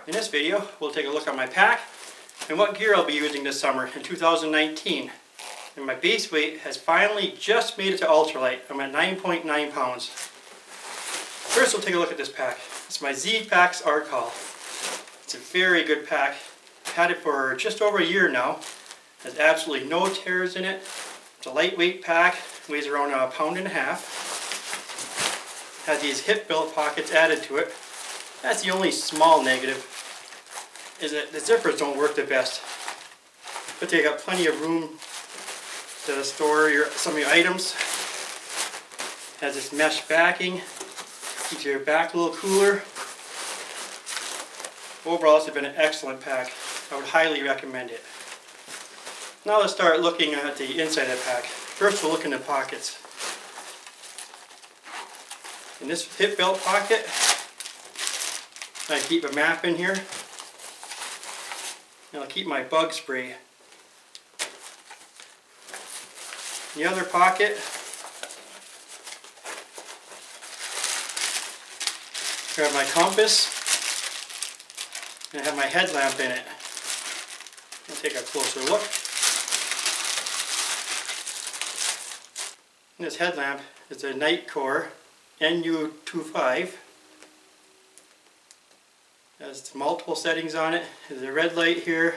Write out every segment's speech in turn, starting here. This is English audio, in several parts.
In this video, we'll take a look at my pack and what gear I'll be using this summer in 2019. And my base weight has finally just made it to ultralight. I'm at 9.9 pounds. First, we'll take a look at this pack. It's my Z-Pax Art Call. It's a very good pack. I've had it for just over a year now. Has absolutely no tears in it. It's a lightweight pack, weighs around 1.5 pounds. Has these hip belt pockets added to it. That's the only small negative, is that the zippers don't work the best. But they got plenty of room to store some of your items. Has this mesh backing, keeps your back a little cooler. Overall, it's been an excellent pack. I would highly recommend it. Now let's start looking at the inside of the pack. First, we'll look in the pockets. In this hip belt pocket, I keep a map in here. And I'll keep my bug spray. In the other pocket, grab my compass, and I have my headlamp in it. I'll take a closer look. And this headlamp is a Nightcore NU25. Has multiple settings on it. There's a red light here.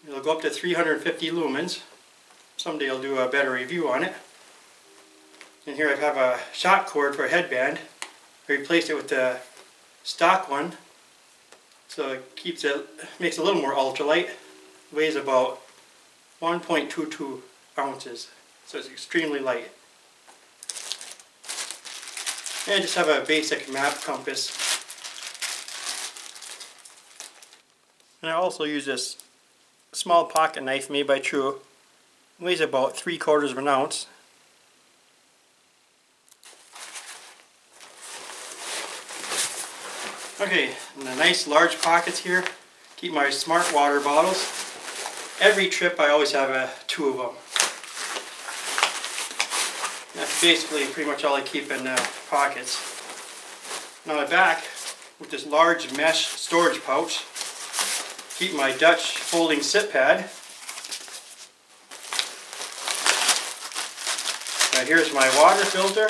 It'll go up to 350 lumens. Someday I'll do a better review on it. And here I have a shock cord for a headband. I replaced it with the stock one, so it makes it a little more ultralight. Weighs about 1.22 ounces, so it's extremely light. And I just have a basic map compass. And I also use this small pocket knife made by True. It weighs about 3/4 ounce. Okay, and the nice large pockets here keep my smart water bottles. Every trip I always have 2 of them. That's basically pretty much all I keep in pockets. Now the back, with this large mesh storage pouch, keep my Dutch folding sit pad. Now here's my water filter.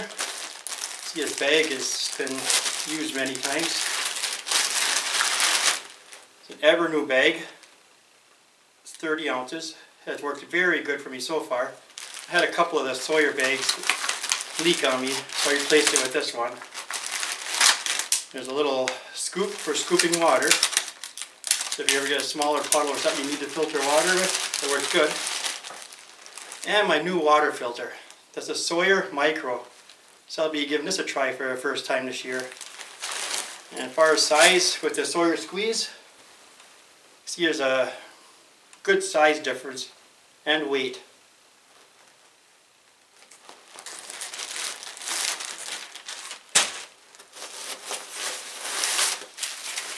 See, this bag has been used many times. It's an ever new bag. It's 30 ounces. Has worked very good for me so far. I had a couple of the Sawyer bags leak on me, so I replaced it with this one. There's a little scoop for scooping water. So if you ever get a smaller puddle or something you need to filter water with, it works good. And my new water filter. That's a Sawyer Micro. So I'll be giving this a try for the first time this year. And as far as size, with the Sawyer Squeeze, see there's a good size difference and weight.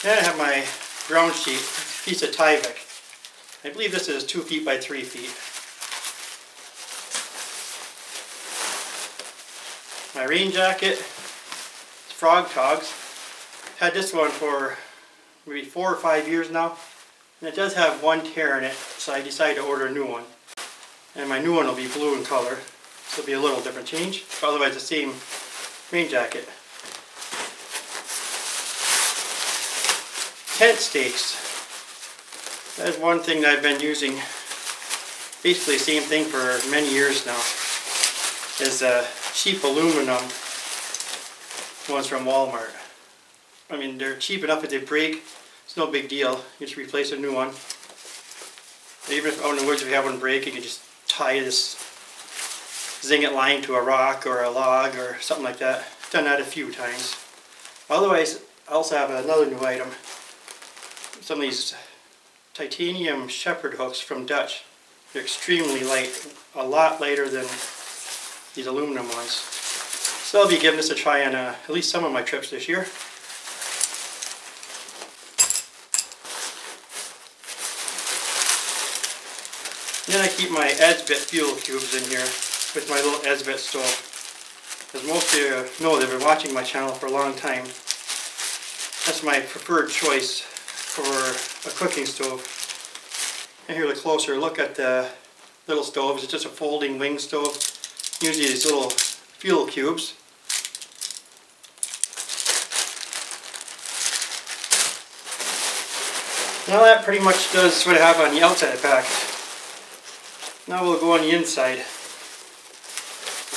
Then I have my ground sheet, piece of Tyvek. I believe this is 2 feet by 3 feet. My rain jacket, Frog Togs. Had this one for maybe 4 or 5 years now. And it does have 1 tear in it, so I decided to order a new one. And my new one will be blue in color. So it'll be a little different change, but otherwise the same rain jacket. Tent stakes. That is one thing that I've been using, basically the same thing for many years now. Is cheap aluminum ones from Walmart. I mean, they're cheap enough if they break, it's no big deal. You just replace a new one. Even if out in the woods if you have one break, you can just tie this zinget line to a rock or a log or something like that. I've done that a few times. Otherwise, I also have another new item. Some of these titanium shepherd hooks from Dutch. They're extremely light, a lot lighter than these aluminum ones. So I'll be giving this a try on at least some of my trips this year. Then I keep my Esbit fuel cubes in here with my little Esbit stove. As most of you know, they've been watching my channel for a long time. That's my preferred choice for a cooking stove. And here's a closer look at the little stoves. It's just a folding wing stove. Usually these little fuel cubes. Now that pretty much does what I have on the outside of the package. Now we'll go on the inside.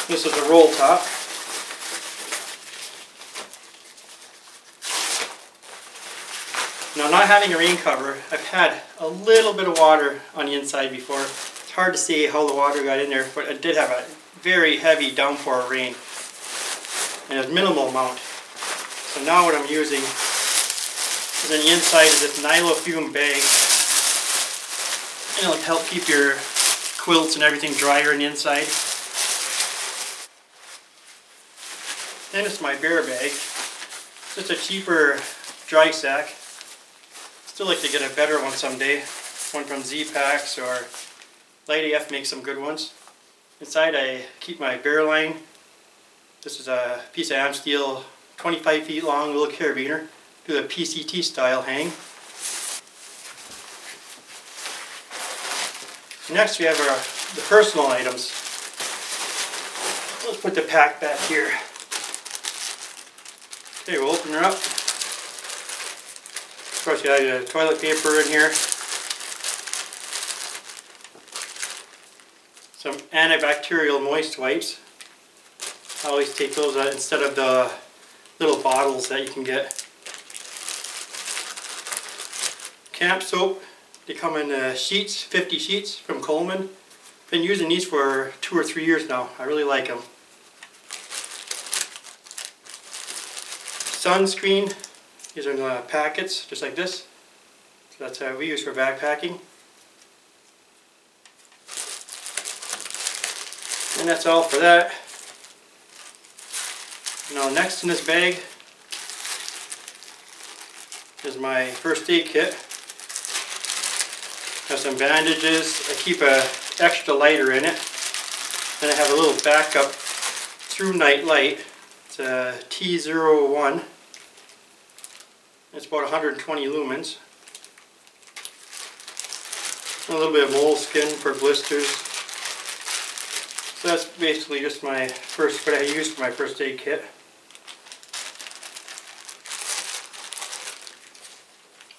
This is a roll top. Now, not having a rain cover, I've had a little bit of water on the inside before. It's hard to see how the water got in there, but I did have a very heavy downpour of rain. And a minimal amount. So now what I'm using is on the inside of this nylon bag. And it'll help keep your quilts and everything drier on the inside. Then it's my bear bag. Just a cheaper dry sack. Still like to get a better one someday. One from Z-Packs or Light AF makes some good ones. Inside I keep my bear line. This is a piece of Amsteel, 25 feet long, little carabiner. Do the PCT style hang. Next we have the personal items. Let's put the pack back here. Okay, we'll open her up. Of course, you have the toilet paper in here. Some antibacterial moist wipes. I always take those instead of the little bottles that you can get. Camp soap. They come in sheets, 50 sheets from Coleman. Been using these for 2 or 3 years now. I really like them. Sunscreen. These are the packets, just like this. So that's how we use for backpacking. And that's all for that. Now next in this bag is my first aid kit. Have some bandages. I keep an extra lighter in it. Then I have a little backup through night light. It's a T01. It's about 120 lumens. A little bit of moleskin for blisters. So that's basically just what I used for my first aid kit.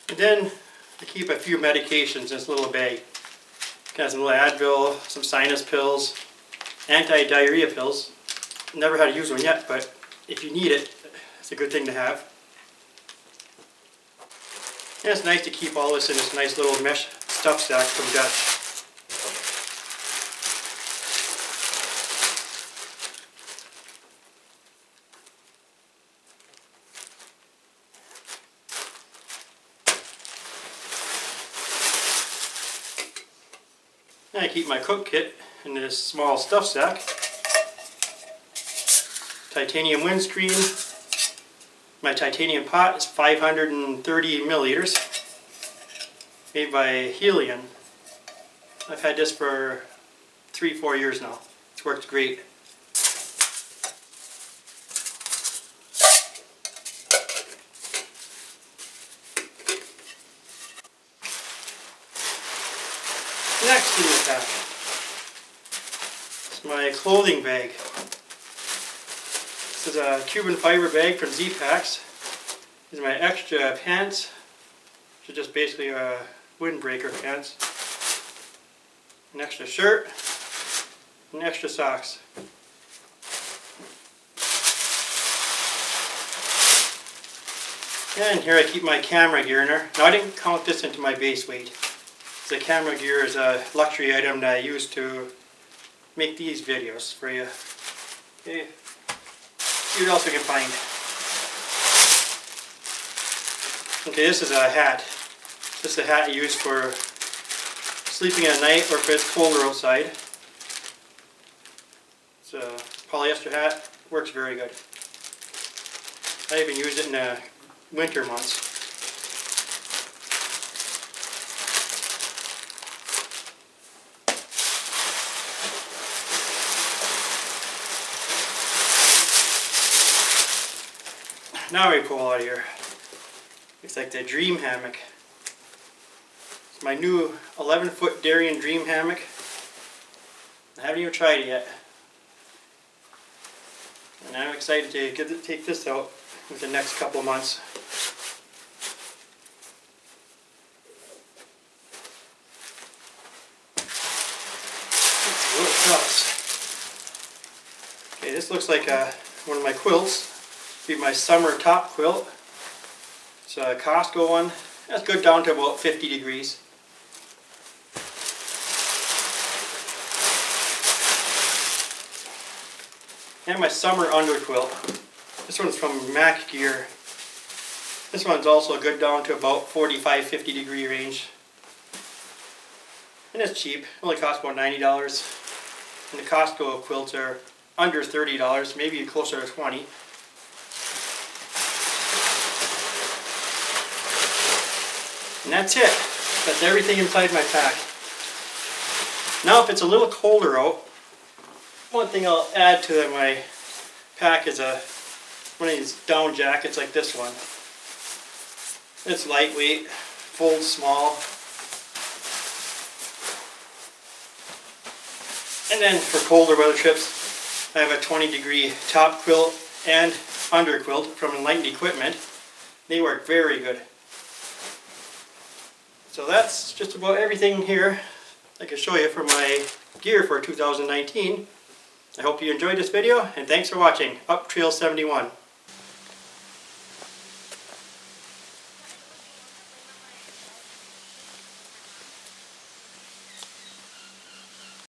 And then I keep a few medications in this little bag. Got some little Advil, some sinus pills, anti-diarrhea pills. Never had to use one yet, but if you need it, it's a good thing to have. And it's nice to keep all this in this nice little mesh stuff sack from Dutch. And I keep my cook kit in this small stuff sack. Titanium windscreen. My titanium pot is 530 milliliters. Made by Helion. I've had this for 3-4 years now. It's worked great. Next in the pack is my clothing bag. This is a Cuban fiber bag from Z-Packs. These are my extra pants, which are just basically windbreaker pants. An extra shirt, and extra socks. And here I keep my camera gear in there. Now I didn't count this into my base weight. The camera gear is a luxury item that I use to make these videos for you. Okay. See what else we can find. Okay, this is a hat. This is a hat I use for sleeping at night or if it's colder outside. It's a polyester hat. Works very good. I even use it in the winter months. Now we pull out of here. Looks like the Dream hammock. It's my new 11-foot Darien Dream hammock. I haven't even tried it yet. And I'm excited to take this out within the next couple of months. Let's see what it does. Okay, this looks like one of my quilts. This will be my summer top quilt. It's a Costco one. That's good down to about 50 degrees. And my summer under quilt. This one's from Mac Gear. This one's also good down to about 45-50 degree range. And it's cheap. It only costs about $90. And the Costco quilts are under $30, maybe closer to $20. And that's it. That's everything inside my pack. Now if it's a little colder out, one thing I'll add to my pack is one of these down jackets like this one. It's lightweight, folds small. And then for colder weather trips, I have a 20-degree top quilt and under quilt from Enlightened Equipment. They work very good. So that's just about everything here I can show you for my gear for 2019. I hope you enjoyed this video, and thanks for watching. Up Trail 71.